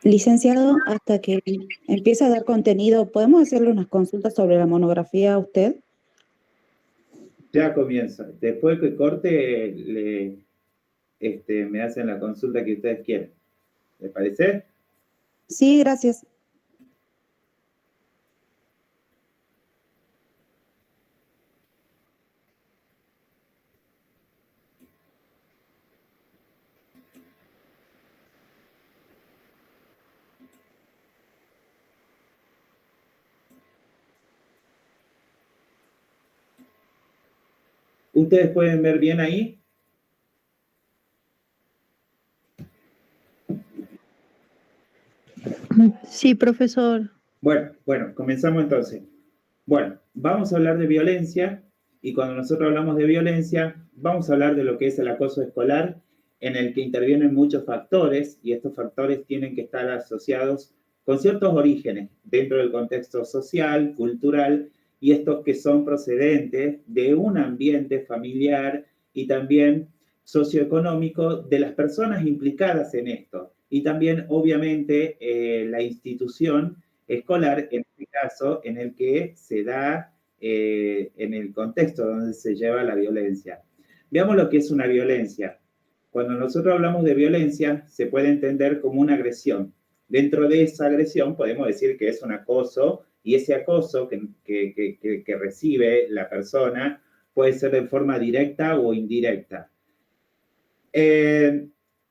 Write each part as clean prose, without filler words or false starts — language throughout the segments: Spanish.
Licenciado, hasta que empiece a dar contenido, ¿podemos hacerle unas consultas sobre la monografía a usted? Ya comienza. Después que corte, me hacen la consulta que ustedes quieren. ¿Les parece? Sí, gracias. ¿Ustedes pueden ver bien ahí? Sí, profesor. Bueno, comenzamos entonces. Bueno, vamos a hablar de violencia y cuando nosotros hablamos de violencia, vamos a hablar de lo que es el acoso escolar, en el que intervienen muchos factores y estos factores tienen que estar asociados con ciertos orígenes dentro del contexto social, cultural y estos que son procedentes de un ambiente familiar y también socioeconómico de las personas implicadas en esto. Y también, obviamente, la institución escolar, en este caso, en el que se da en el contexto donde se lleva la violencia. Veamos lo que es una violencia. Cuando nosotros hablamos de violencia, se puede entender como una agresión. Dentro de esa agresión podemos decir que es un acoso y ese acoso que recibe la persona puede ser de forma directa o indirecta.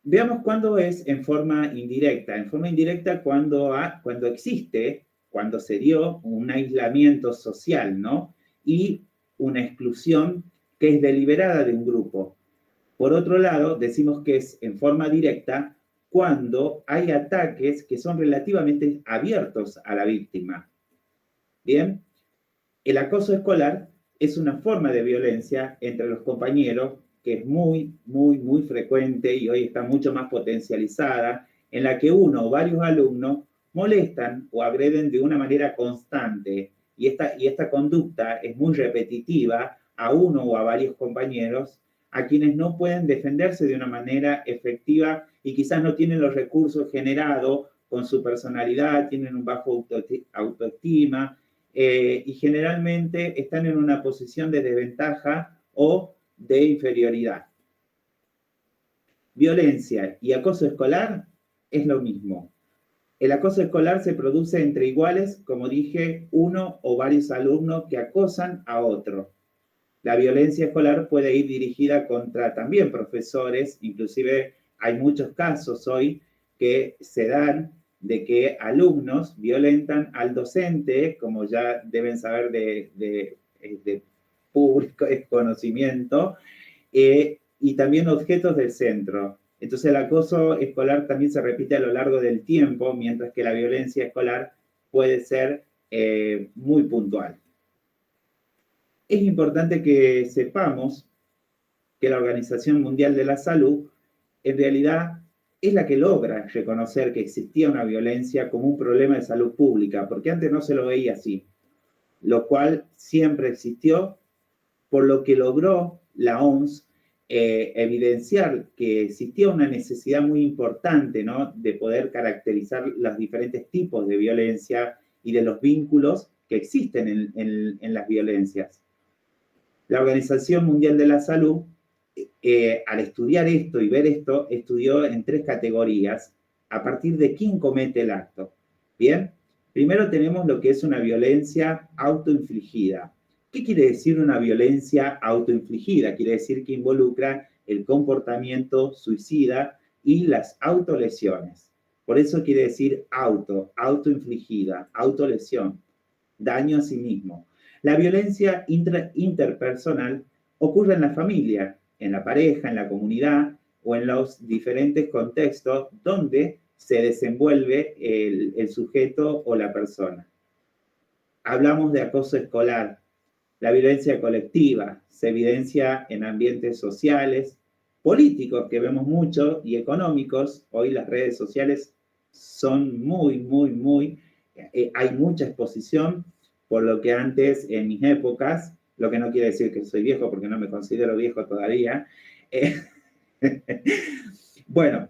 Veamos cuándo es en forma indirecta. En forma indirecta cuando existe, cuando se dio un aislamiento social, ¿no? Y una exclusión que es deliberada de un grupo. Por otro lado, decimos que es en forma directa cuando hay ataques que son relativamente abiertos a la víctima. Bien, el acoso escolar es una forma de violencia entre los compañeros que es muy frecuente y hoy está mucho más potencializada, en la que uno o varios alumnos molestan o agreden de una manera constante y esta conducta es muy repetitiva a uno o a varios compañeros a quienes no pueden defenderse de una manera efectiva y quizás no tienen los recursos generados con su personalidad, tienen un bajo autoestima, y generalmente están en una posición de desventaja o de inferioridad. Violencia y acoso escolar es lo mismo. El acoso escolar se produce entre iguales, como dije, uno o varios alumnos que acosan a otro. La violencia escolar puede ir dirigida contra también profesores, inclusive hay muchos casos hoy que se dan de que alumnos violentan al docente, como ya deben saber de público conocimiento, y también objetos del centro. Entonces el acoso escolar también se repite a lo largo del tiempo, mientras que la violencia escolar puede ser muy puntual. Es importante que sepamos que la Organización Mundial de la Salud en realidad es la que logra reconocer que existía una violencia como un problema de salud pública, porque antes no se lo veía así, lo cual siempre existió, por lo que logró la OMS evidenciar que existía una necesidad muy importante, ¿no?, de poder caracterizar los diferentes tipos de violencia y de los vínculos que existen en las violencias. La Organización Mundial de la Salud, al estudiar esto y ver esto, estudió en 3 categorías a partir de quién comete el acto. Bien, primero tenemos lo que es una violencia autoinfligida. ¿Qué quiere decir una violencia autoinfligida? Quiere decir que involucra el comportamiento suicida y las autolesiones. Por eso quiere decir autoinfligida, autolesión, daño a sí mismo. La violencia interpersonal ocurre en la familia, en la pareja, en la comunidad o en los diferentes contextos donde se desenvuelve el sujeto o la persona. Hablamos de acoso escolar. La violencia colectiva se evidencia en ambientes sociales, políticos, que vemos mucho, y económicos. Hoy las redes sociales son hay mucha exposición, por lo que antes, en mis épocas, lo que no quiere decir que soy viejo, porque no me considero viejo todavía. Bueno,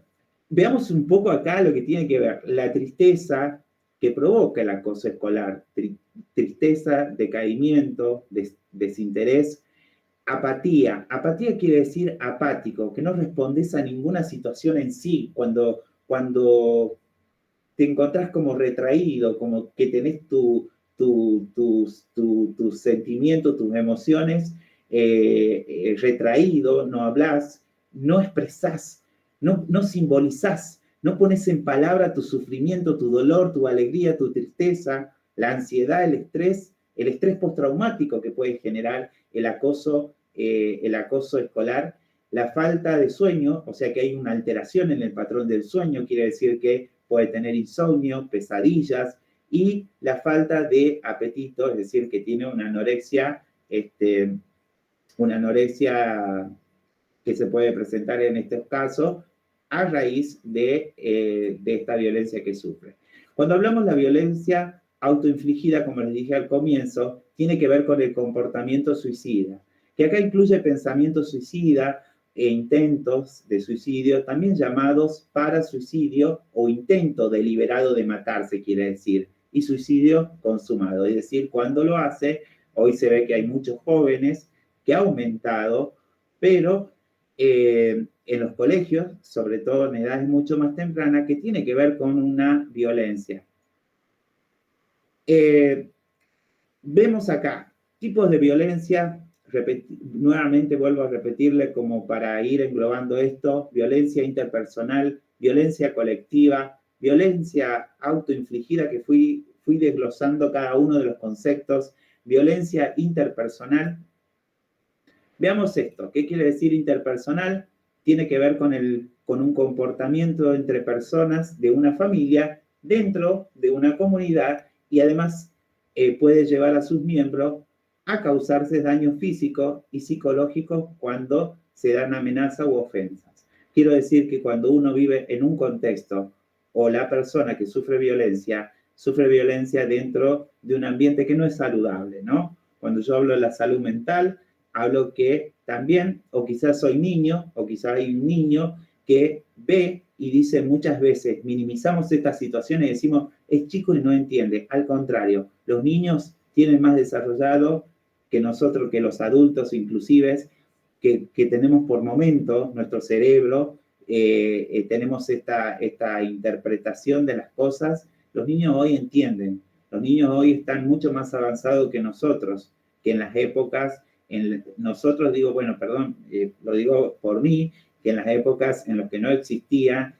veamos un poco acá lo que tiene que ver la tristeza que provoca el acoso escolar. Tristeza, decaimiento, desinterés, apatía. Apatía quiere decir apático, que no respondes a ninguna situación en sí. Cuando te encontrás como retraído, como que tenés tus sentimientos, tus emociones retraído, no hablas, no expresás, no simbolizás, no pones en palabra tu sufrimiento, tu dolor, tu alegría, tu tristeza, la ansiedad, el estrés postraumático que puede generar el acoso escolar, la falta de sueño, o sea que hay una alteración en el patrón del sueño, quiere decir que puede tener insomnio, pesadillas, y la falta de apetito, es decir, que tiene una anorexia que se puede presentar en estos casos a raíz de esta violencia que sufre. Cuando hablamos de la violencia autoinfligida, como les dije al comienzo, tiene que ver con el comportamiento suicida, que acá incluye pensamiento suicida e intentos de suicidio, también llamados parasuicidio o intento deliberado de matarse, quiere decir, y suicidio consumado, es decir, cuando lo hace, hoy se ve que hay muchos jóvenes que ha aumentado, pero en los colegios, sobre todo en edades mucho más tempranas, que tiene que ver con una violencia. Vemos acá tipos de violencia, nuevamente vuelvo a repetirle como para ir englobando esto: violencia interpersonal, violencia colectiva, violencia autoinfligida, que fui desglosando cada uno de los conceptos, violencia interpersonal. Veamos esto. ¿Qué quiere decir interpersonal? Tiene que ver con un comportamiento entre personas de una familia dentro de una comunidad, y además puede llevar a sus miembros a causarse daño físico y psicológico cuando se dan amenazas u ofensas. Quiero decir que cuando uno vive en un contexto, o la persona que sufre violencia dentro de un ambiente que no es saludable, ¿no? Cuando yo hablo de la salud mental, hablo que también, o quizás soy niño, o quizás hay un niño que ve y dice muchas veces, minimizamos estas situaciones y decimos, es chico y no entiende. Al contrario, los niños tienen más desarrollado que nosotros, que los adultos inclusive, que tenemos por momentos nuestro cerebro, tenemos esta interpretación de las cosas. Los niños hoy entienden, los niños hoy están mucho más avanzados que nosotros, que en las épocas, nosotros digo, bueno, perdón, lo digo por mí, que en las épocas en las que no existía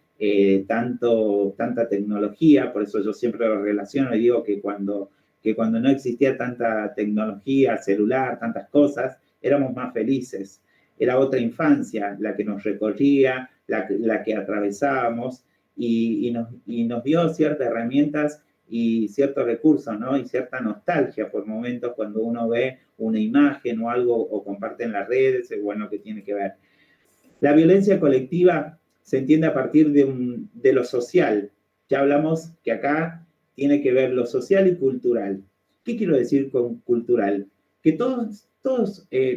tanta tecnología, por eso yo siempre lo relaciono y digo que cuando no existía tanta tecnología, celular, tantas cosas, éramos más felices. Era otra infancia la que nos recorría, la que atravesábamos, y nos dio ciertas herramientas y ciertos recursos, ¿no? Y cierta nostalgia por momentos cuando uno ve una imagen o algo o comparte en las redes, es bueno, que tiene que ver. La violencia colectiva se entiende a partir de lo social. Ya hablamos que acá tiene que ver lo social y cultural. ¿Qué quiero decir con cultural? Que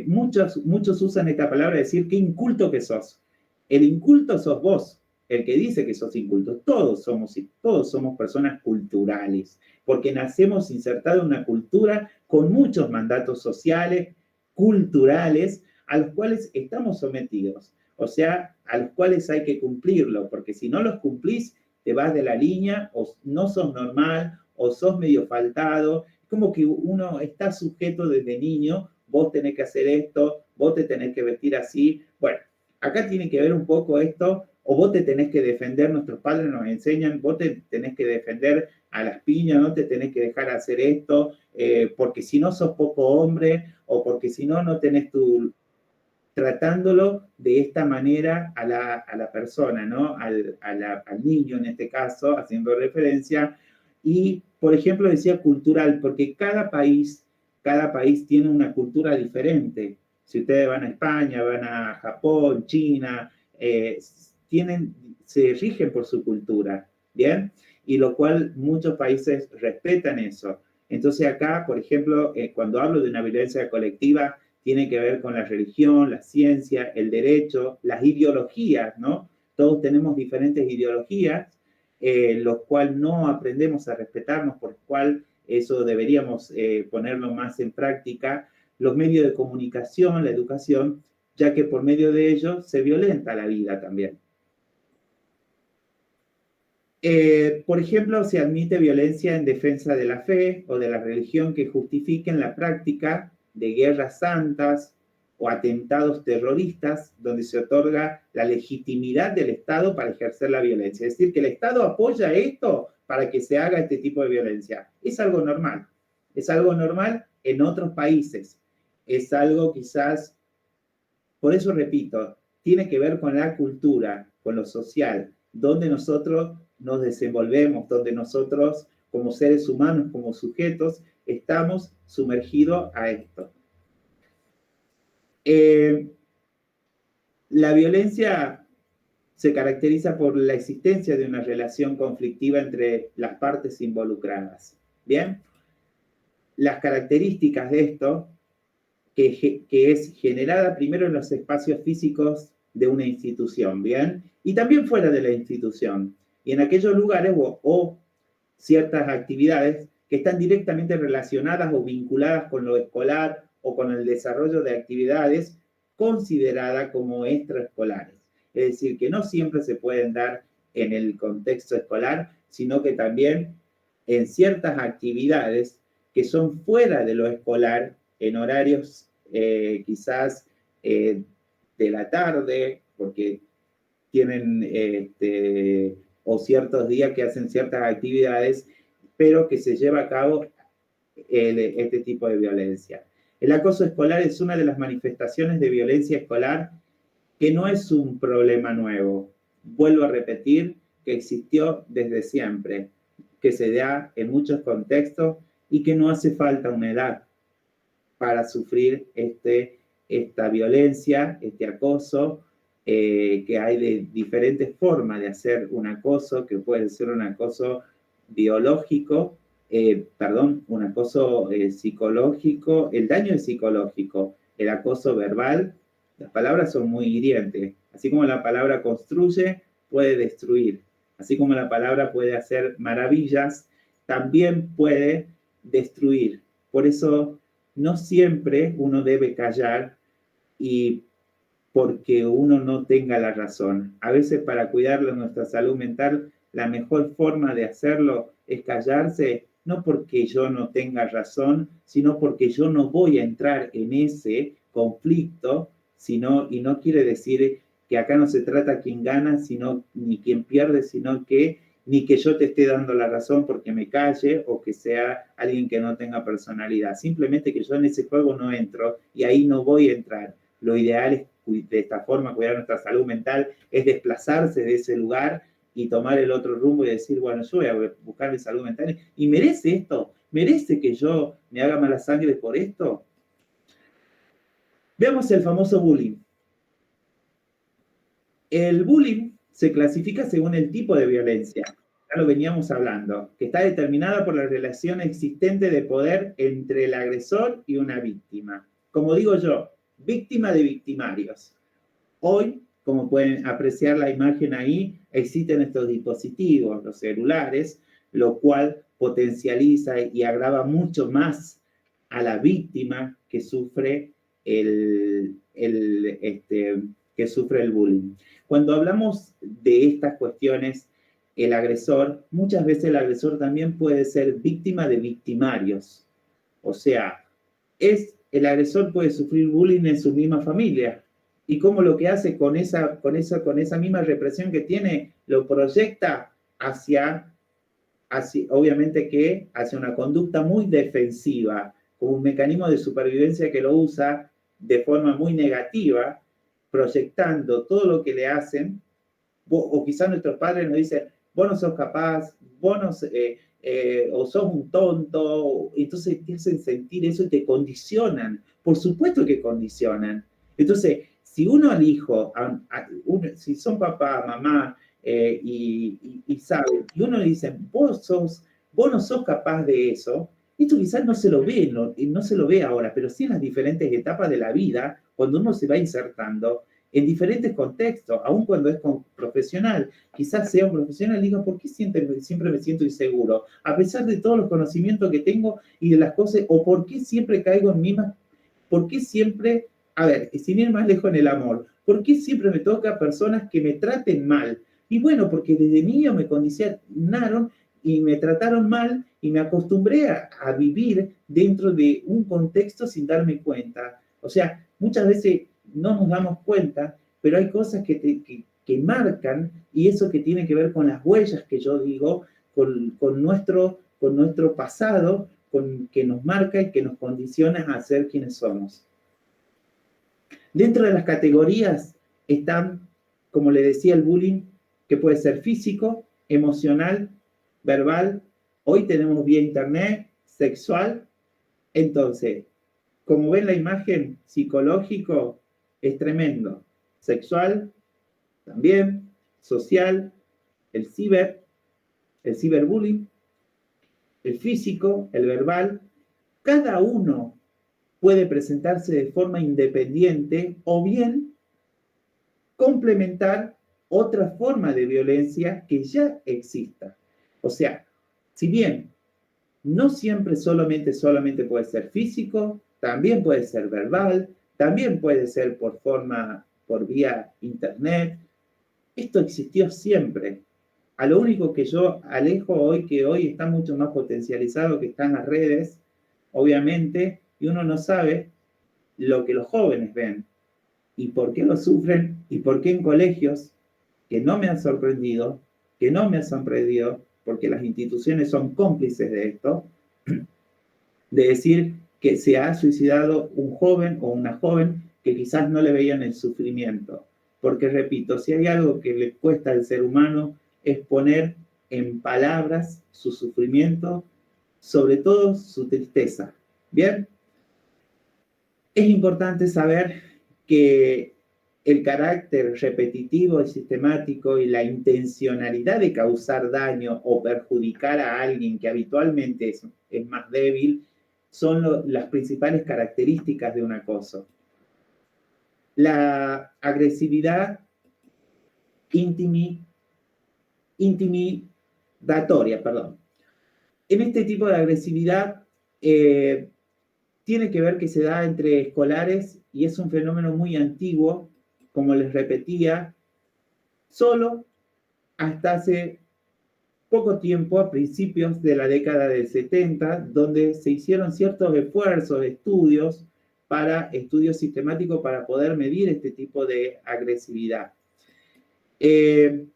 muchos usan esta palabra, decir qué inculto que sos. El inculto sos vos, el que dice que sos inculto. Todos somos personas culturales, porque nacemos insertados en una cultura con muchos mandatos sociales, culturales, a los cuales estamos sometidos. O sea, a los cuales hay que cumplirlo, porque si no los cumplís, te vas de la línea, o no sos normal, o sos medio faltado. Es como que uno está sujeto desde niño, vos tenés que hacer esto, vos te tenés que vestir así. Bueno, acá tiene que ver un poco esto, o vos te tenés que defender, nuestros padres nos enseñan, vos te tenés que defender a las piñas, no te tenés que dejar hacer esto, porque si no sos poco hombre, o porque si no, no tenés tratándolo de esta manera a la persona, ¿no? Al niño en este caso, haciendo referencia. Y, por ejemplo, decía cultural, porque cada país tiene una cultura diferente. Si ustedes van a España, van a Japón, China, se rigen por su cultura, ¿bien? Y lo cual muchos países respetan eso. Entonces acá, por ejemplo, cuando hablo de una violencia colectiva, tiene que ver con la religión, la ciencia, el derecho, las ideologías, ¿no? todos tenemos diferentes ideologías, los cuales no aprendemos a respetarnos, por lo cual eso deberíamos ponerlo más en práctica, los medios de comunicación, la educación, ya que por medio de ellos se violenta la vida también. Por ejemplo, se admite violencia en defensa de la fe o de la religión que justifiquen la práctica de guerras santas o atentados terroristas, donde se otorga la legitimidad del Estado para ejercer la violencia. Es decir, que el Estado apoya esto para que se haga este tipo de violencia. Es algo normal. Es algo normal en otros países. Es algo quizás, por eso repito, tiene que ver con la cultura, con lo social, donde nosotros nos desenvolvemos, donde nosotros como seres humanos, como sujetos, estamos sumergidos a esto. La violencia se caracteriza por la existencia de una relación conflictiva entre las partes involucradas. ¿Bien? Las características de esto, que es generada primero en los espacios físicos de una institución, ¿bien? Y también fuera de la institución. Y en aquellos lugares o ciertas actividades que están directamente relacionadas o vinculadas con lo escolar o con el desarrollo de actividades consideradas como extraescolares. Es decir, que no siempre se pueden dar en el contexto escolar, sino que también en ciertas actividades que son fuera de lo escolar, en horarios quizás de la tarde, porque tienen o ciertos días que hacen ciertas actividades, pero que se lleva a cabo este tipo de violencia. El acoso escolar es una de las manifestaciones de violencia escolar que no es un problema nuevo. Vuelvo a repetir que existió desde siempre, que se da en muchos contextos y que no hace falta una edad para sufrir esta violencia, este acoso, que hay de diferentes formas de hacer un acoso, que puede ser un acoso biológico, un acoso psicológico, el daño es psicológico, el acoso verbal, las palabras son muy hirientes, así como la palabra construye, puede destruir, así como la palabra puede hacer maravillas, también puede destruir. Por eso no siempre uno debe callar y porque uno no tenga la razón. A veces para cuidar nuestra salud mental, la mejor forma de hacerlo es callarse, no porque yo no tenga razón, sino porque yo no voy a entrar en ese conflicto, y no quiere decir que acá no se trata quién gana, ni quién pierde, sino que ni que yo te esté dando la razón porque me calle o que sea alguien que no tenga personalidad. Simplemente que yo en ese juego no entro y ahí no voy a entrar. Lo ideal es de esta forma cuidar nuestra salud mental, es desplazarse de ese lugar y tomar el otro rumbo y decir, bueno, yo voy a buscar mi salud mental. ¿Y merece esto? ¿Merece que yo me haga mala sangre por esto? Veamos el famoso bullying. El bullying se clasifica según el tipo de violencia, ya lo veníamos hablando, que está determinada por la relación existente de poder entre el agresor y una víctima. Como digo yo, víctima de victimarios. Hoy, como pueden apreciar la imagen ahí, existen estos dispositivos, los celulares, lo cual potencializa y agrava mucho más a la víctima que sufre el bullying. Cuando hablamos de estas cuestiones, el agresor, muchas veces el agresor también puede ser víctima de victimarios. O sea, el agresor puede sufrir bullying en su misma familia. Y cómo lo que hace con esa misma represión que tiene, lo proyecta hacia obviamente que hacia una conducta muy defensiva, como un mecanismo de supervivencia que lo usa de forma muy negativa, proyectando todo lo que le hacen, o quizás nuestros padres nos dicen, vos no sos capaz, vos no, o sos un tonto, entonces te hacen sentir eso y te condicionan, por supuesto que condicionan. Entonces, si uno al hijo, si son papá, mamá, y saben, y uno le dice, vos no sos capaz de eso, esto quizás no se lo ve, no se lo ve ahora, pero sí en las diferentes etapas de la vida, cuando uno se va insertando, en diferentes contextos, aun cuando es profesional. Quizás sea un profesional y diga, ¿por qué siempre me siento inseguro? A pesar de todos los conocimientos que tengo y de las cosas, o ¿por qué siempre caigo en mismas? ¿Por qué siempre, a ver, sin ir más lejos en el amor, ¿por qué siempre me toca personas que me traten mal? Y bueno, porque desde niño me condicionaron y me trataron mal y me acostumbré a vivir dentro de un contexto sin darme cuenta. O sea, muchas veces no nos damos cuenta, pero hay cosas que marcan, y eso que tiene que ver con las huellas que yo digo, con nuestro pasado, que nos marca y que nos condiciona a ser quienes somos. Dentro de las categorías están, como le decía, el bullying, que puede ser físico, emocional, verbal. Hoy tenemos vía internet, sexual. Entonces, como ven la imagen, psicológico es tremendo. Sexual también, social, el ciberbullying, el físico, el verbal. Cada uno puede presentarse de forma independiente o bien complementar otra forma de violencia que ya exista. O sea, si bien no siempre solamente puede ser físico, también puede ser verbal, también puede ser por vía internet. Esto existió siempre. A lo único que yo alejo hoy, que hoy está mucho más potencializado, que están las redes, obviamente, y uno no sabe lo que los jóvenes ven y por qué lo sufren y por qué en colegios que no me han sorprendido, porque las instituciones son cómplices de esto, de decir que se ha suicidado un joven o una joven que quizás no le veían el sufrimiento. Porque, repito, si hay algo que le cuesta al ser humano es poner en palabras su sufrimiento, sobre todo su tristeza. ¿Bien? Es importante saber que el carácter repetitivo y sistemático y la intencionalidad de causar daño o perjudicar a alguien que habitualmente es más débil son las principales características de un acoso. La agresividad intimidatoria, perdón. En este tipo de agresividad tiene que ver que se da entre escolares y es un fenómeno muy antiguo, como les repetía, solo hasta hace poco tiempo, a principios de la década del 70, donde se hicieron ciertos esfuerzos, estudios sistemáticos para poder medir este tipo de agresividad. El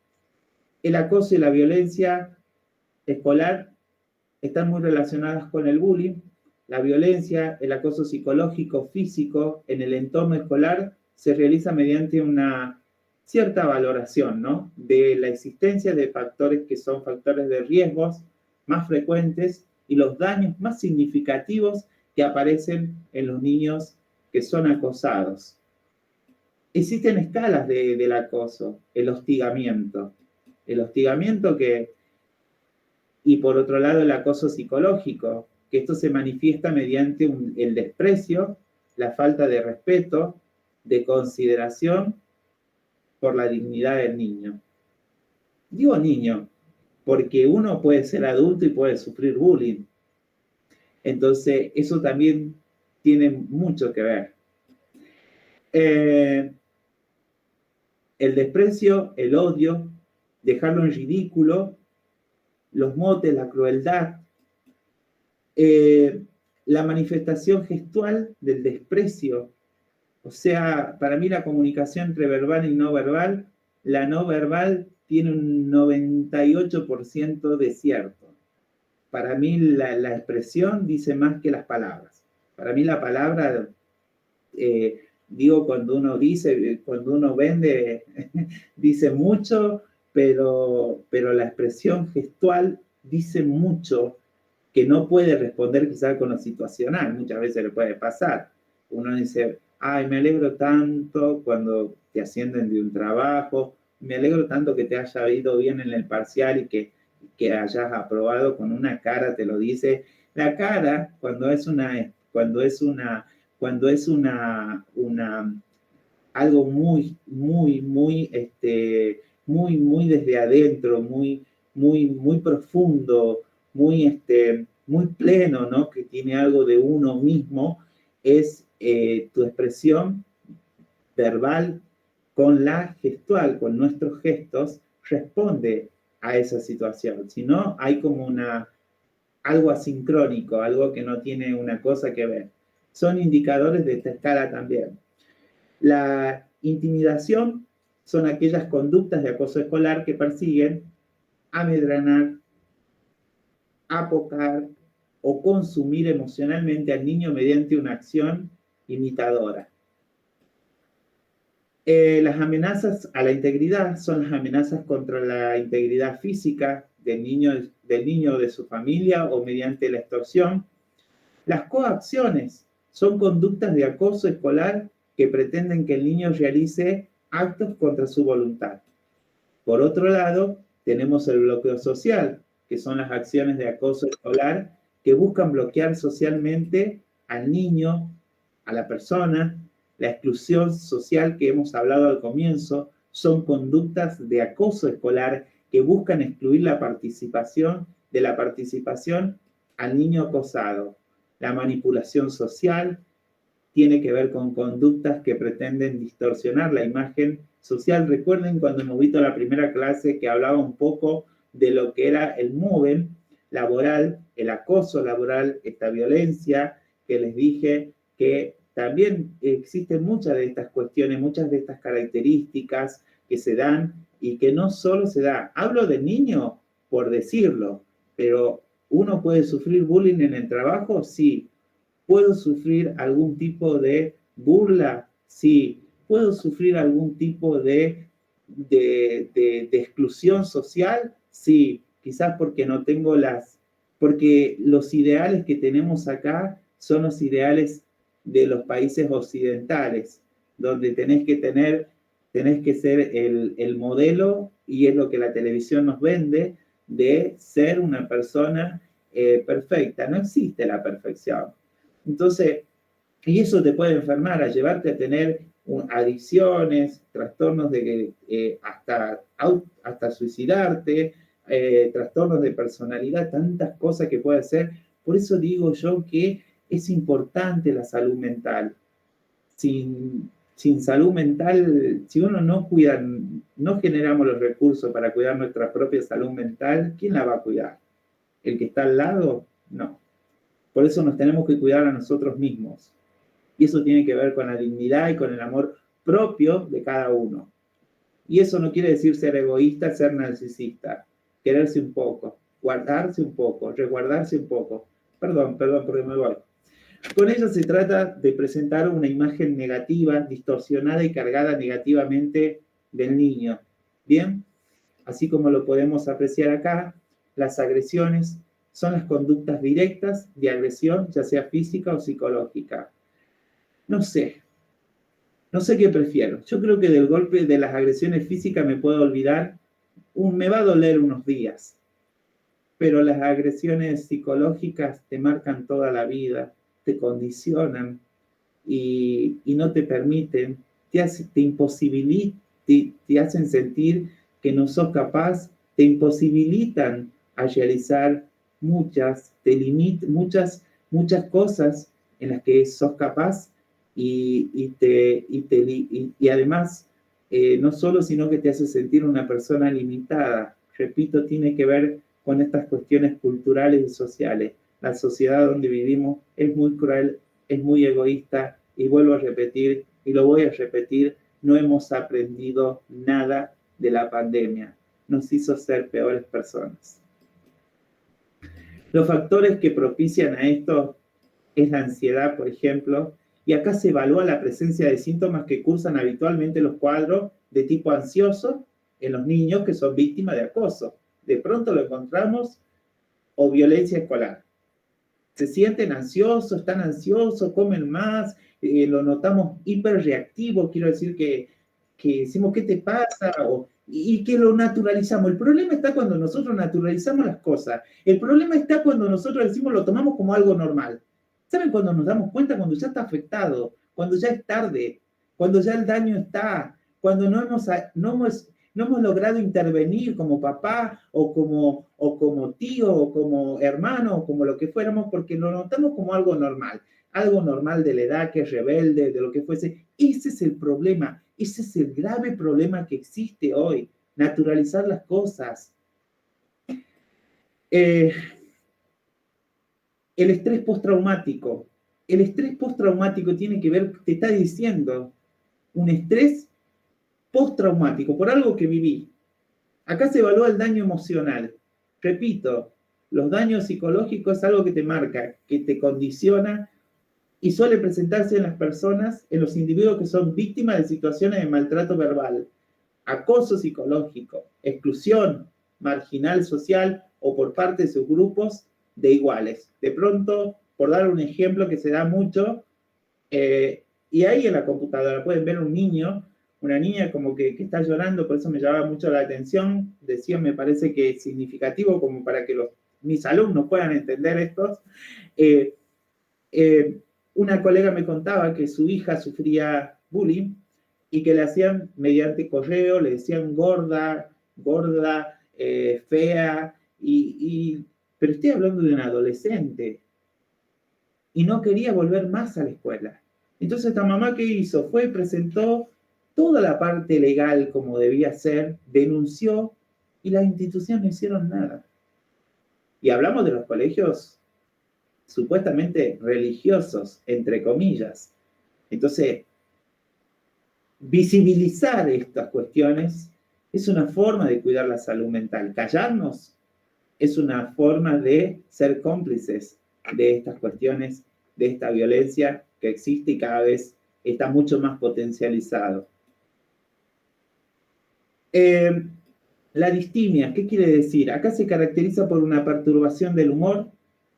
acoso y la violencia escolar están muy relacionadas con el bullying. La violencia, el acoso psicológico, físico en el entorno escolar se realiza mediante una cierta valoración, ¿no?, de la existencia de factores que son factores de riesgos más frecuentes y los daños más significativos que aparecen en los niños que son acosados. Existen escalas del acoso, el hostigamiento y por otro lado el acoso psicológico, que esto se manifiesta mediante el desprecio, la falta de respeto, de consideración por la dignidad del niño. Digo niño, porque uno puede ser adulto y puede sufrir bullying. Entonces, eso también tiene mucho que ver. El desprecio, el odio, dejarlo en ridículo, los motes, la crueldad, la manifestación gestual del desprecio. O sea, para mí la comunicación entre verbal y no verbal, la no verbal tiene un 98% de cierto. Para mí la expresión dice más que las palabras. Para mí la palabra, cuando uno vende, dice mucho, pero la expresión gestual dice mucho, que no puede responder quizás con lo situacional. Muchas veces le puede pasar. Uno dice, ay, me alegro tanto cuando te ascienden de un trabajo, me alegro tanto que te haya ido bien en el parcial y que hayas aprobado, con una cara te lo dice. La cara, cuando es una algo muy, muy, muy, muy desde adentro, muy profundo, muy pleno, ¿no? Que tiene algo de uno mismo, es tu expresión verbal con la gestual, con nuestros gestos, responde a esa situación. Si no, hay como algo asincrónico, algo que no tiene una cosa que ver. Son indicadores de esta escala también. La intimidación son aquellas conductas de acoso escolar que persiguen amedrentar, apocar o consumir emocionalmente al niño mediante una acción imitadora. Las amenazas a la integridad son las amenazas contra la integridad física del niño o de su familia o mediante la extorsión. Las coacciones son conductas de acoso escolar que pretenden que el niño realice actos contra su voluntad. Por otro lado, tenemos el bloqueo social, que son las acciones de acoso escolar que buscan bloquear socialmente al niño, a la persona. La exclusión social que hemos hablado al comienzo son conductas de acoso escolar que buscan excluir la participación al niño acosado. La manipulación social tiene que ver con conductas que pretenden distorsionar la imagen social. Recuerden cuando hemos visto la primera clase que hablaba un poco de lo que era el mobbing laboral, el acoso laboral, esta violencia, que les dije que también existen muchas de estas cuestiones, muchas de estas características que se dan y que no solo se da. Hablo de niño por decirlo, pero ¿uno puede sufrir bullying en el trabajo? Sí. ¿Puedo sufrir algún tipo de burla? Sí. ¿Puedo sufrir algún tipo de exclusión social? Sí. Quizás porque no tengo porque los ideales que tenemos acá son los ideales de los países occidentales, donde tenés que ser el modelo, y es lo que la televisión nos vende, de ser una persona perfecta. No existe la perfección. Entonces, y eso te puede enfermar, a llevarte a tener adicciones, trastornos hasta suicidarte, trastornos de personalidad, tantas cosas que puede hacer. Por eso digo yo que es importante la salud mental. Sin salud mental, si uno no cuida, no generamos los recursos para cuidar nuestra propia salud mental, ¿quién la va a cuidar? ¿El que está al lado? No. Por eso nos tenemos que cuidar a nosotros mismos. Y eso tiene que ver con la dignidad y con el amor propio de cada uno. Y eso no quiere decir ser egoísta, ser narcisista. Quererse un poco, guardarse un poco, resguardarse un poco. Perdón, porque me voy. Con ello se trata de presentar una imagen negativa, distorsionada y cargada negativamente del niño. ¿Bien? Así como lo podemos apreciar acá, las agresiones son las conductas directas de agresión, ya sea física o psicológica. No sé qué prefiero. Yo creo que del golpe de las agresiones físicas me puedo olvidar, me va a doler unos días, pero las agresiones psicológicas te marcan toda la vida, te condicionan y no te permiten, te imposibilitan, te hacen sentir que no sos capaz, te imposibilitan a realizar muchas cosas en las que sos capaz y además no solo, sino que te hace sentir una persona limitada. Repito, tiene que ver con estas cuestiones culturales y sociales. La sociedad donde vivimos es muy cruel, es muy egoísta, y vuelvo a repetir, y lo voy a repetir, no hemos aprendido nada de la pandemia. Nos hizo ser peores personas. Los factores que propician a esto es la ansiedad, por ejemplo, y acá se evalúa la presencia de síntomas que cursan habitualmente los cuadros de tipo ansioso en los niños que son víctimas de acoso. De pronto lo encontramos, o violencia escolar. Se sienten ansiosos, están ansiosos, comen más, lo notamos hiperreactivo, quiero decir que decimos, ¿qué te pasa? Y que lo naturalizamos. El problema está cuando nosotros naturalizamos las cosas. El problema está cuando nosotros decimos, lo tomamos como algo normal. ¿Saben cuando nos damos cuenta? Cuando ya está afectado, cuando ya es tarde. cuando ya el daño está, cuando no hemos logrado intervenir como papá o como tío o como hermano o como lo que fuéramos, porque lo notamos como algo normal de la edad, que es rebelde, de lo que fuese. Ese es el problema, ese es el grave problema que existe hoy, naturalizar las cosas. El estrés postraumático. El estrés postraumático tiene que ver, te está diciendo, un estrés postraumático por algo que viví. Acá se evalúa el daño emocional. Repito, los daños psicológicos es algo que te marca, que te condiciona y suele presentarse en las personas, en los individuos que son víctimas de situaciones de maltrato verbal, acoso psicológico, exclusión marginal social o por parte de sus grupos de iguales. De pronto, por dar un ejemplo que se da mucho, y ahí en la computadora pueden ver un niño, una niña como que está llorando, por eso me llamaba mucho la atención, decía, me parece que es significativo como para que mis alumnos puedan entender esto. Una colega me contaba que su hija sufría bullying y que le hacían mediante correo, le decían gorda, fea, pero estoy hablando de un adolescente y no quería volver más a la escuela. Entonces esta mamá, ¿qué hizo? Fue y presentó toda la parte legal como debía ser, denunció y las instituciones no hicieron nada. Y hablamos de los colegios supuestamente religiosos, entre comillas. Entonces, visibilizar estas cuestiones es una forma de cuidar la salud mental. Callarnos es una forma de ser cómplices de estas cuestiones, de esta violencia que existe y cada vez está mucho más potencializado. La distimia, ¿qué quiere decir? Acá se caracteriza por una perturbación del humor,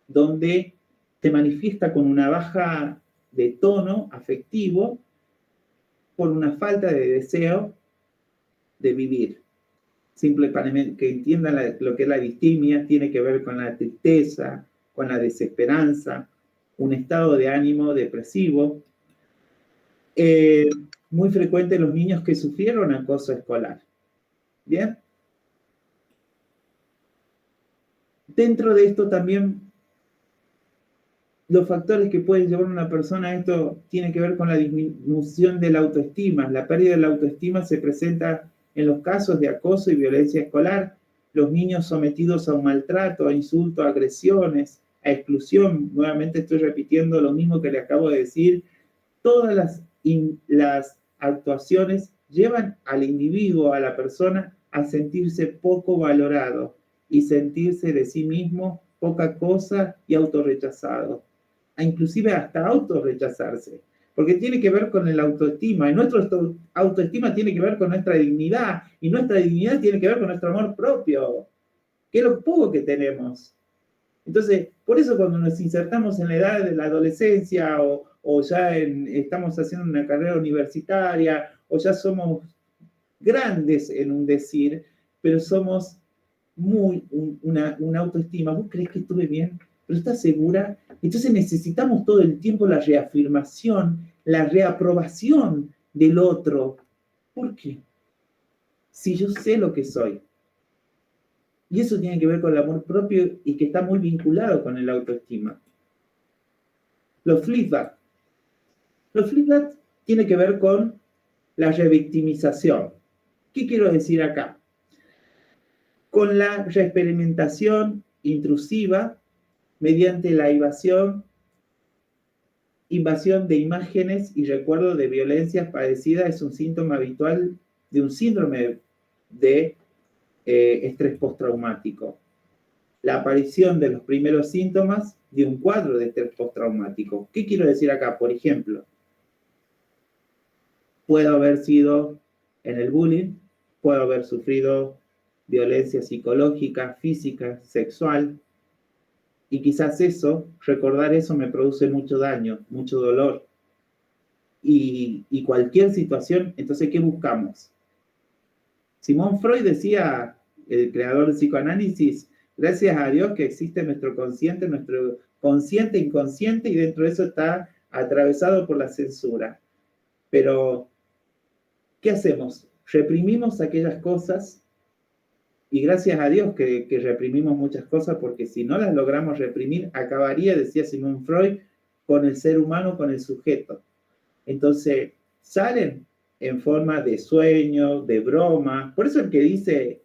donde se manifiesta con una baja de tono afectivo por una falta de deseo de vivir. Simplemente que entiendan lo que es la distimia, tiene que ver con la tristeza, con la desesperanza, un estado de ánimo depresivo. Muy frecuente en los niños que sufrieron acoso escolar. ¿Bien? Dentro de esto también, los factores que pueden llevar a una persona a esto tiene que ver con la disminución de la autoestima. La pérdida de la autoestima se presenta en los casos de acoso y violencia escolar, los niños sometidos a un maltrato, a insultos, a agresiones, a exclusión. Nuevamente estoy repitiendo lo mismo que le acabo de decir. Todas las actuaciones llevan al individuo, a la persona, a sentirse poco valorado y sentirse de sí mismo poca cosa y autorrechazado. Inclusive hasta autorrechazarse, porque tiene que ver con el autoestima, y nuestra autoestima tiene que ver con nuestra dignidad, y nuestra dignidad tiene que ver con nuestro amor propio, que es lo poco que tenemos. Entonces, por eso cuando nos insertamos en la edad de la adolescencia, o ya estamos haciendo una carrera universitaria, o ya somos grandes en un decir, pero somos una autoestima. ¿Vos crees que estuve bien? ¿Pero estás segura? Entonces necesitamos todo el tiempo la reafirmación, la reaprobación del otro. ¿Por qué? Si yo sé lo que soy. Y eso tiene que ver con el amor propio y que está muy vinculado con el autoestima. Los flashbacks. Los flashbacks tienen que ver con la revictimización. ¿Qué quiero decir acá? Con la reexperimentación intrusiva mediante la invasión de imágenes y recuerdos de violencias padecidas es un síntoma habitual de un síndrome de estrés postraumático. La aparición de los primeros síntomas de un cuadro de estrés postraumático. ¿Qué quiero decir acá? Por ejemplo, puedo haber sido en el bullying, puedo haber sufrido violencia psicológica, física, sexual, y quizás recordar eso me produce mucho daño, mucho dolor. Y cualquier situación, entonces, ¿qué buscamos? Sigmund Freud decía, el creador del psicoanálisis, gracias a Dios que existe nuestro consciente inconsciente, y dentro de eso está atravesado por la censura. Pero, ¿qué hacemos? Reprimimos aquellas cosas y gracias a Dios que reprimimos muchas cosas, porque si no las logramos reprimir, acabaría, decía Sigmund Freud, con el ser humano, con el sujeto. Entonces, salen en forma de sueño, de broma. Por eso el que dice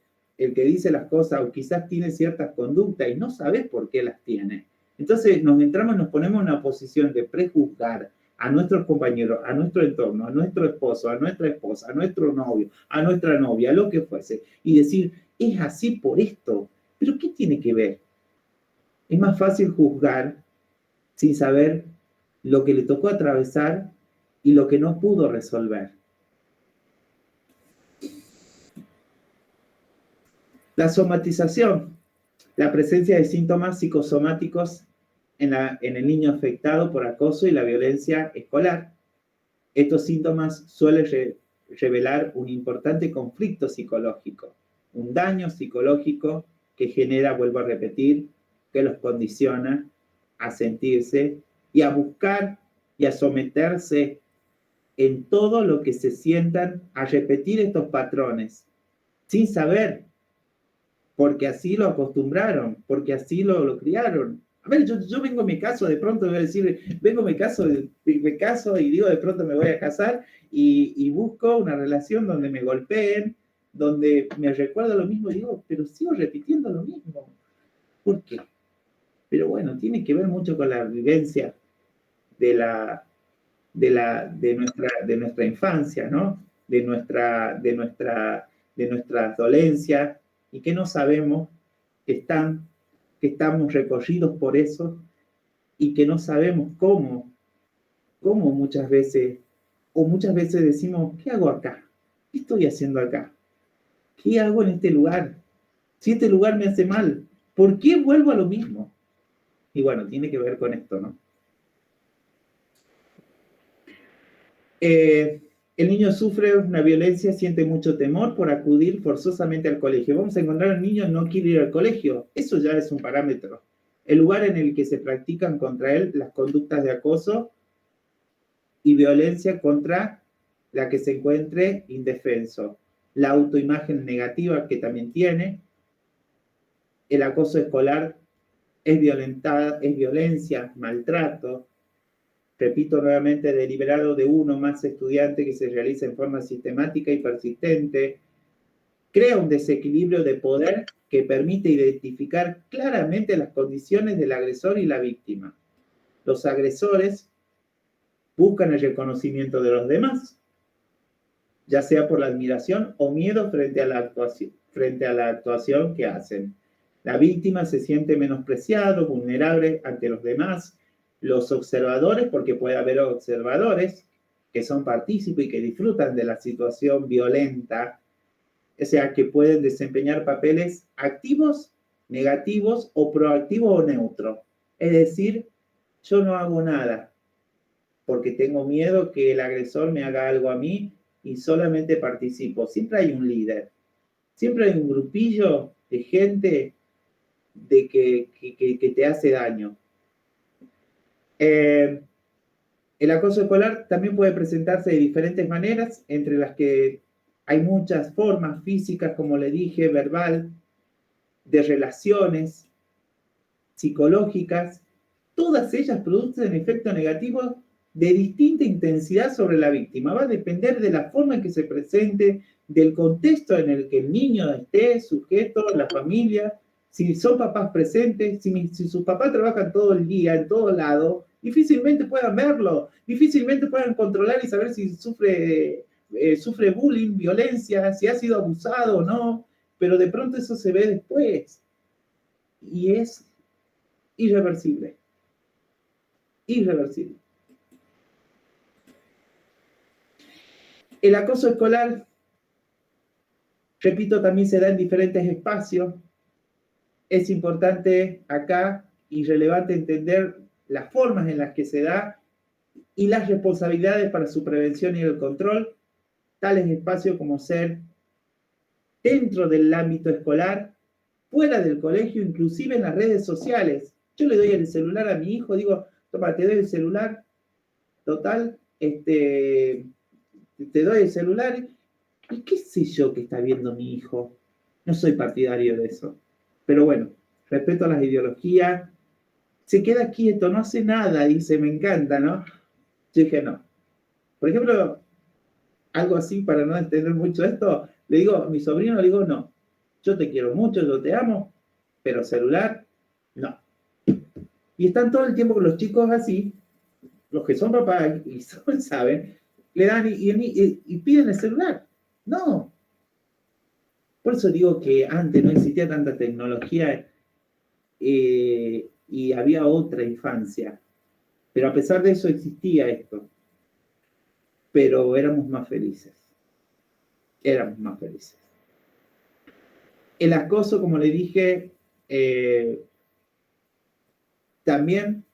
las cosas, o quizás tiene ciertas conductas y no sabes por qué las tiene. Entonces nos ponemos en una posición de prejuzgar a nuestros compañeros, a nuestro entorno, a nuestro esposo, a nuestra esposa, a nuestro novio, a nuestra novia, lo que fuese, y decir, es así por esto. ¿Pero qué tiene que ver? Es más fácil juzgar sin saber lo que le tocó atravesar y lo que no pudo resolver. La somatización, la presencia de síntomas psicosomáticos en el niño afectado por acoso y la violencia escolar. Estos síntomas suelen revelar un importante conflicto psicológico, un daño psicológico que genera, vuelvo a repetir, que los condiciona a sentirse y a buscar y a someterse en todo lo que se sientan, a repetir estos patrones, sin saber, porque así lo acostumbraron, porque así lo criaron. A ver, yo vengo a mi caso, de pronto voy a decir, me caso y digo, de pronto me voy a casar y busco una relación donde me golpeen, donde me recuerda lo mismo y digo, pero sigo repitiendo lo mismo. ¿Por qué? Pero bueno, tiene que ver mucho con la vivencia de nuestra infancia, ¿no? De nuestras dolencias y que no sabemos que estamos recorridos por eso y que no sabemos cómo muchas veces decimos, ¿qué hago acá? ¿Qué estoy haciendo acá? ¿Qué hago en este lugar? Si este lugar me hace mal, ¿por qué vuelvo a lo mismo? Y bueno, tiene que ver con esto, ¿no? El niño sufre una violencia, siente mucho temor por acudir forzosamente al colegio. Vamos a encontrar un niño que no quiere ir al colegio. Eso ya es un parámetro. El lugar en el que se practican contra él las conductas de acoso y violencia contra la que se encuentre indefenso. La autoimagen negativa que también tiene. El acoso escolar es violencia, maltrato. Repito nuevamente, deliberado de uno más estudiante que se realiza en forma sistemática y persistente, crea un desequilibrio de poder que permite identificar claramente las condiciones del agresor y la víctima. Los agresores buscan el reconocimiento de los demás, ya sea por la admiración o miedo frente a la actuación que hacen. La víctima se siente menospreciado, vulnerable ante los demás. Los observadores, porque puede haber observadores que son partícipes y que disfrutan de la situación violenta, o sea, que pueden desempeñar papeles activos, negativos o proactivos o neutros. Es decir, yo no hago nada porque tengo miedo que el agresor me haga algo a mí y solamente participo. Siempre hay un líder, siempre hay un grupillo de gente que te hace daño. El acoso escolar también puede presentarse de diferentes maneras, entre las que hay muchas formas físicas, como le dije, verbal, de relaciones, psicológicas. Todas ellas producen efectos negativos de distinta intensidad sobre la víctima. Va a depender de la forma en que se presente, del contexto en el que el niño esté sujeto, la familia, si son papás presentes, si sus papás trabajan todo el día, en todo lado, difícilmente puedan verlo, difícilmente puedan controlar y saber si sufre bullying, violencia, si ha sido abusado o no, pero de pronto eso se ve después. Y es irreversible. Irreversible. El acoso escolar, repito, también se da en diferentes espacios. Es importante acá y relevante entender las formas en las que se da y las responsabilidades para su prevención y el control, tales espacios como ser dentro del ámbito escolar, fuera del colegio, inclusive en las redes sociales. Yo le doy el celular a mi hijo, digo, toma, te doy el celular, total, te doy el celular y qué sé yo que está viendo mi hijo. No soy partidario de eso. Pero bueno, respeto a las ideologías. Se queda quieto, no hace nada, dice, me encanta, ¿no? Yo dije, no. Por ejemplo, algo así para no entender mucho esto, le digo a mi sobrino, le digo, no, yo te quiero mucho, yo te amo, pero celular, no. Y están todo el tiempo con los chicos así, los que son papás y saben, le dan y piden el celular. No. Por eso digo que antes no existía tanta tecnología y había otra infancia. Pero a pesar de eso existía esto. Pero éramos más felices. Éramos más felices. El acoso, como le dije, también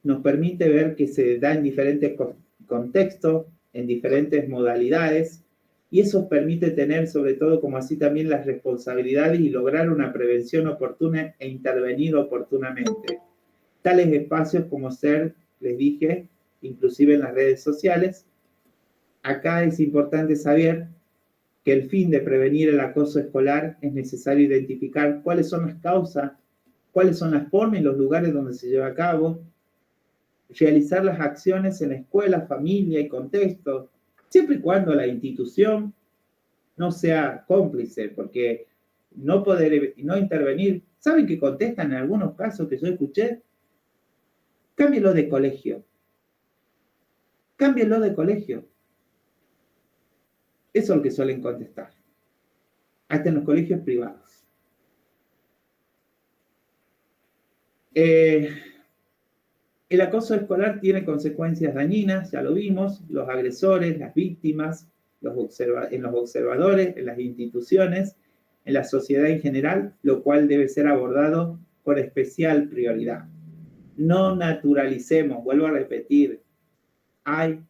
nos permite ver que se da en diferentes contextos, en diferentes modalidades, y eso permite tener, sobre todo, como así también las responsabilidades y lograr una prevención oportuna e intervenir oportunamente. Tales espacios como ser, les dije, inclusive en las redes sociales. Acá es importante saber que el fin de prevenir el acoso escolar es necesario identificar cuáles son las causas, cuáles son las formas y los lugares donde se lleva a cabo, realizar las acciones en la escuela, familia y contexto, siempre y cuando la institución no sea cómplice, porque no poder, no intervenir. ¿Saben qué contestan en algunos casos que yo escuché? Cámbielo de colegio. Cámbielo de colegio. Eso es lo que suelen contestar. Hasta en los colegios privados. El acoso escolar tiene consecuencias dañinas, ya lo vimos, los agresores, las víctimas, en los observadores, en las instituciones, en la sociedad en general, lo cual debe ser abordado con especial prioridad. No naturalicemos, vuelvo a repetir, hay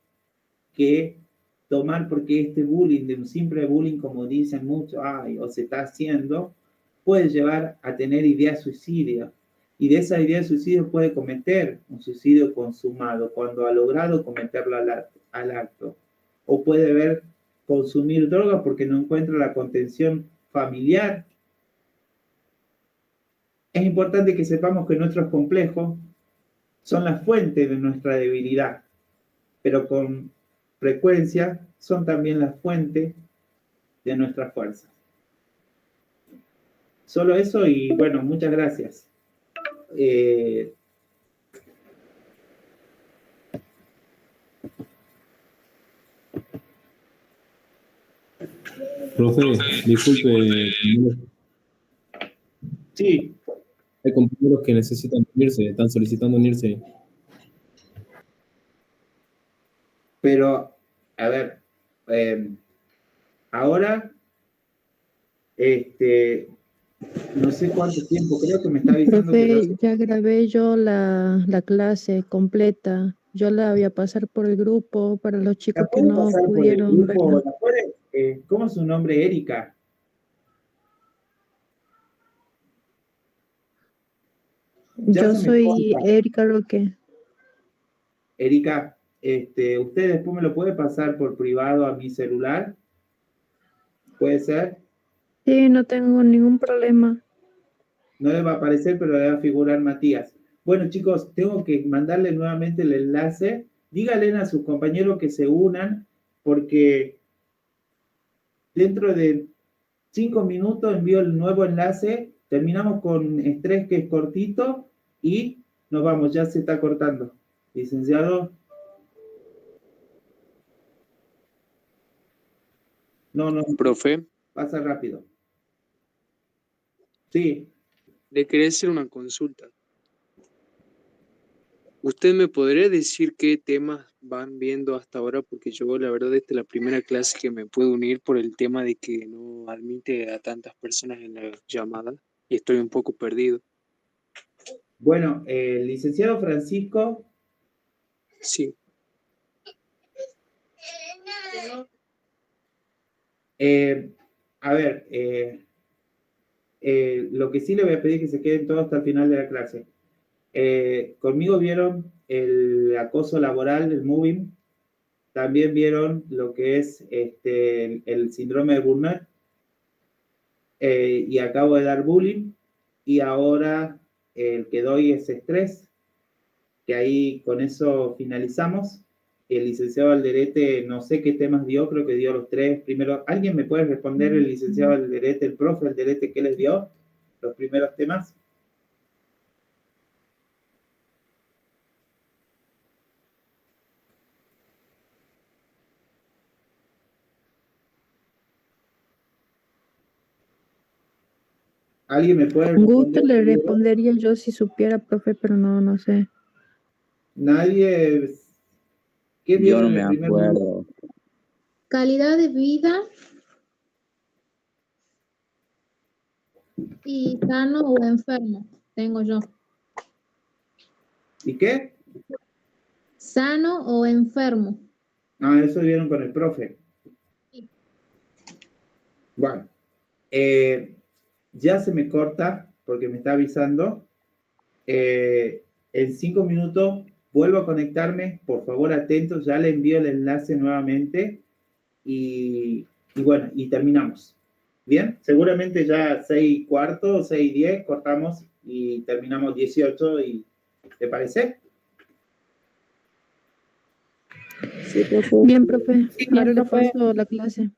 que tomar, porque este bullying, de un simple bullying, como dicen muchos, o se está haciendo, puede llevar a tener ideas suicidas. Y de esa idea de suicidio puede cometer un suicidio consumado cuando ha logrado cometerlo al acto. O puede ver consumir drogas porque no encuentra la contención familiar. Es importante que sepamos que nuestros complejos son la fuente de nuestra debilidad, pero con frecuencia son también la fuente de nuestra fuerza. Solo eso y bueno, muchas gracias. Profe, disculpe, Sí, hay compañeros que necesitan unirse, están solicitando unirse. pero a ver, ahora, no sé cuánto tiempo, creo que me está avisando que Profe, ya grabé yo la clase completa. Yo la voy a pasar por el grupo para los ¿la chicos que puede no pasar por el pudieron grupo? verla. ¿La puede? ¿Cómo es su nombre, Erika? Ya Yo se me soy corta. Erika Roque. Erika, ¿usted después me lo puede pasar por privado a mi celular? ¿Puede ser? Sí, no tengo ningún problema. No le va a aparecer, pero le va a figurar Matías. Bueno, chicos, tengo que mandarle nuevamente el enlace. Díganle a sus compañeros que se unan, porque dentro de 5 minutos envío el nuevo enlace. Terminamos con estrés, que es cortito, y nos vamos, ya se está cortando. Licenciado. No, Profe, pasa rápido. Sí, le quería hacer una consulta. ¿Usted me podría decir qué temas van viendo hasta ahora? Porque yo, la verdad, esta es la primera clase que me puedo unir por el tema de que no admite a tantas personas en la llamada y estoy un poco perdido. bueno, licenciado Francisco, Sí, a ver, lo que sí le voy a pedir es que se queden todos hasta el final de la clase. Conmigo vieron el acoso laboral, el moving. también vieron lo que es el síndrome de Burnout, y acabo de dar bullying, y ahora el que doy es estrés, que ahí con eso finalizamos. El licenciado Alderete, no sé qué temas dio, creo que dio los 3 primeros. ¿Alguien me puede responder, el licenciado Alderete, el profe Alderete, qué les dio? Los primeros temas. ¿Alguien me puede Con gusto responder? le respondería yo si supiera, profe, pero no sé. Nadie. ¿Qué Yo vieron no en me el primer módulo? acuerdo. Calidad de vida y sano o enfermo, tengo yo. ¿Y qué? Sano o enfermo. Ah, eso vieron con el profe. Bueno, ya se me corta porque me está avisando. En 5 minutos vuelvo a conectarme. Por favor, atentos. Ya le envío el enlace nuevamente. Y bueno, y terminamos. Bien, seguramente ya 6:15, 6:10 cortamos y terminamos 18. ¿Te parece? Bien, profe. Sí, Ahora le profe. paso la clase.